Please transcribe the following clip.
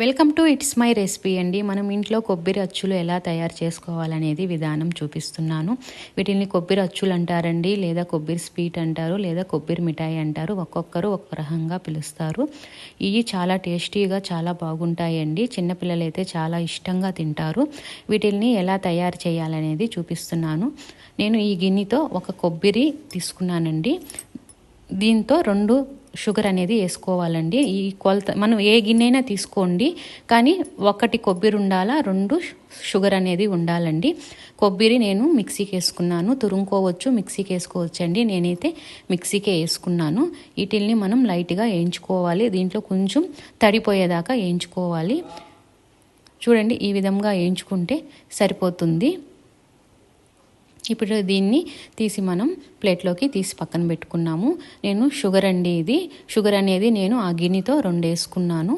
Welcome to it's my recipe అండి. మనం ఇంట్లో కొబ్బరి అచ్చులు ఎలా తయారు చేసుకోవాలనేది విధానం చూపిస్తున్నాను. వీటిని కొబ్బరి అచ్చులు అంటారండి, లేదా కొబ్బరి స్వీట్ అంటారు, లేదా కొబ్బరి మిఠాయి అంటారు. ఒక్కొక్కరు ఒక్క రకంగా పిలుస్తారు. ఇవి చాలా టేస్టీగా చాలా బాగుంటాయండి. చిన్నపిల్లలు అయితే చాలా ఇష్టంగా తింటారు. వీటిని ఎలా తయారు చేయాలనేది చూపిస్తున్నాను. నేను ఈ గిన్నెతో ఒక కొబ్బరి తీసుకున్నానండి. దీంతో 2 షుగర్ అనేది వేసుకోవాలండి. ఈ కొలత మనం ఏ గిన్నెైనా తీసుకోండి, కానీ 1 కొబ్బరి ఉండాలా, 2 షుగర్ అనేది ఉండాలండి. కొబ్బరి నేను మిక్సీకి వేసుకున్నాను. తురుముకోవచ్చు, మిక్సీకి వేసుకోవచ్చు అండి. నేనైతే మిక్సీకే వేసుకున్నాను. వీటిల్ని మనం లైట్గా వేయించుకోవాలి. దీంట్లో కొంచెం తడిపోయేదాకా వేయించుకోవాలి. చూడండి, ఈ విధంగా వేయించుకుంటే సరిపోతుంది. ఇప్పుడు దీన్ని తీసి మనం ప్లేట్లోకి తీసి పక్కన పెట్టుకున్నాము. నేను షుగర్ అండి, ఇది షుగర్ అనేది నేను ఆ గిన్నెతో 2 వేసుకున్నాను.